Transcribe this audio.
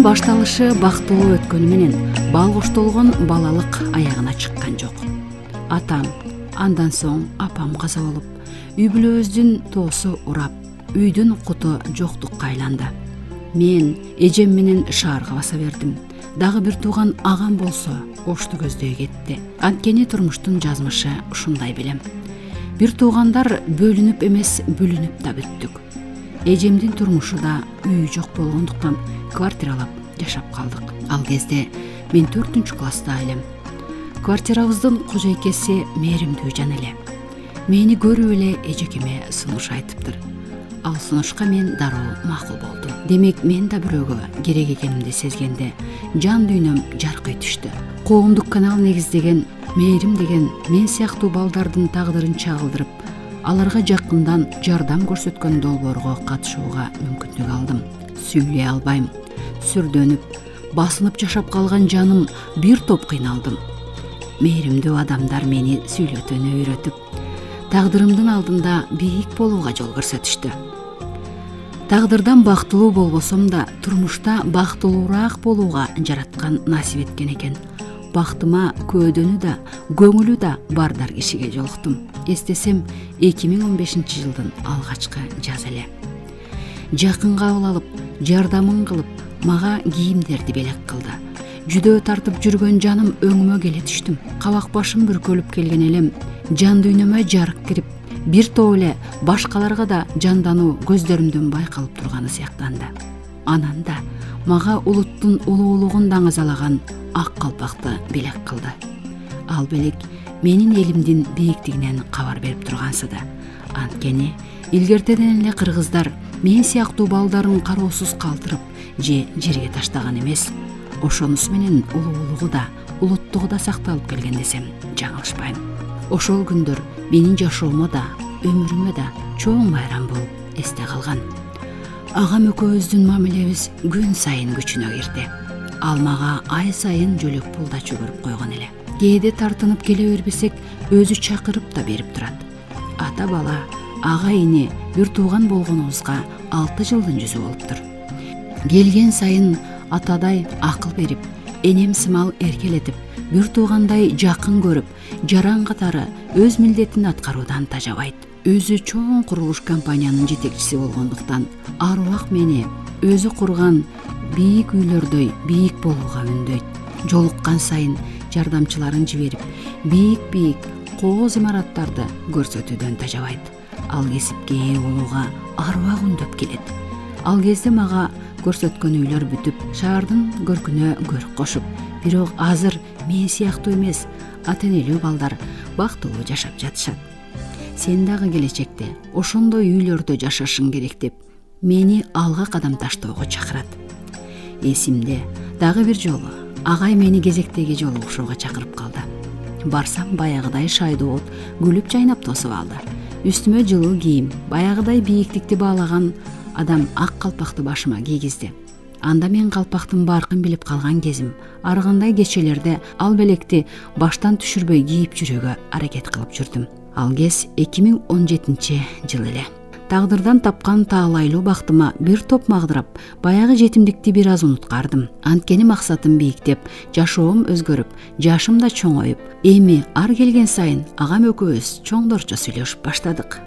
башталышы бактылуу өткөнү менен бал коштолгон балалык аягына чыккан жок. Атам, андан соң апам каза болуп, үй бүлөбүздүн тоосу урап, үйдүн куту жоктукка айланды. Мен эжем менен шаарга баса бердим. Дагы бир тууган агам болсо ошту көздөй кетти. Анткени турмуштун жазмышы ушундай белем. Бир туугандар бөлүнүп эмес, бүлүнүп да бүттүк. Эжемдин турмушу да үй жок болгондуктан квартиралап жашап калдык. Ал кезде мен 4-класста элем. Квартирабыздын кожойкеси мээримдүү жан эле. Мени көрүп эле эжекеме сунуш айтыптыр. Ал сунушка мен дароо макул болдум. Демек мен да бирөөгө керек экенимди сезгенде жан дүйнөм жаркый түштү. Коомдук канал негиздеген мээрим деген мен сыяктуу балдардын тагдырын чагылдырып, аларга жакындан жардам көрсөткөн долбоорго катышууга мүмкүнлүк алдым. Сүйлөй албайм, сүрдөнүп, басынып жашап калган жаным бир топ кыйналдым. Мээримдүү адамдар мени сүйлөтөнү үйрөтүп, тагдырымдын алдында бийик болууга жол көрсөтүштү. Тагдырдан бактылуу болбосом да, турмушта бактылуураак болууга жараткан насип эткен экен. Бактыма көөдөнү да, көңүлү да бардар кишиге жолуктум. Эстесем, 2015 жылдын алгачкы жаз эле. Жакын кабыл алып, жардамын кылып, мага кийимдерди белек кылды. Жүдөө тартып жүргөн жаным өңүмө келе түштүм. Кабак башым бүркөлүп келген элем, жан дүйнөмө жарык кирип, бир топ эле башкаларга да жандануу көздөрүмдөн байкалып турганы сыяктанды. Анан да мага улуттун улуулугун даңазалаган ак калпакты белек кылды. Ал белек менин элимдин бийиктигинен кабар берип тургансыды. Анткени илгертеден эле кыргыздар мен сыяктуу балдарын кароосуз калтырып же жерге таштаган эмес. Ошонусу менен улуулугу да, улуттугу да сакталып келген десем жаңылышпайм. Ошол күндөр менин жашоомо да, өмүрүмө да чоң майрам болуп эсте калган. Агам экөөбүздүн мамилебиз күн сайын күчүнө кирди. Ал мага ай сайын жөлөк пул да чөгөрүп койгон эле. Кээде тартынып келе бербесек, өзү чакырып да берип турат. Ата бала, ага ини бир тууган болгонубузга 6 жылдын жүзү болуптур. Келген сайын атадай акыл берип, энем сымал эркелетип, бир туугандай жакын көрүп, жаран катары өз милдетин аткаруудан тажабайт. Өзү чоң курулуш компаниянын жетекчиси болгондуктан ар убак мени өзү курган бийик үйлөрдөй бийик болууга үндөйт. Жолуккан сайын жардамчыларын жиберип, бийик кооз имараттарды көрсөтүүдөн тажабайт. Ал кесипке ээ болууга ар убак үндөп келет. Ал кезде мага көрсөткөн үйлөр бүтүп, шаардын көркүнө көрк кошуп, бирок азыр мен сыяктуу эмес, ата энелүү балдар бактылуу жашап жатышат. Сен дагы келечекте ошондой үйлөрдө жашашың керек деп мени алга кадам таштоого чакырат. Эсимде дагы бир жолу агай мени кезектеги жолугушууга чакырып калды. Барсам баягыдай шайдуу от күлүп жайнап тосуп алды. Үстүмө жылуу кийим, баягыдай бийиктикти баалаган адам ак калпакты башыма кийгизди. Анда мен калпактын баркын билип калган кезим, аргандай кечелерде ал белекти баштан түшүрбөй кийип жүрүүгө аракет кылып жүрдүм. Ал кез 2017 жыл эле. Тагдырдан тапкан таалайлуу бактыма бир топ магдырап, баягы жетимдикти бир аз унуткардым. Анткени максатым бийиктеп, жашоом өзгөрүп, жашым да чоңоюп, эми ар келген сайын агам экөөбүз чоңдорчо сүйлөшүп баштадык.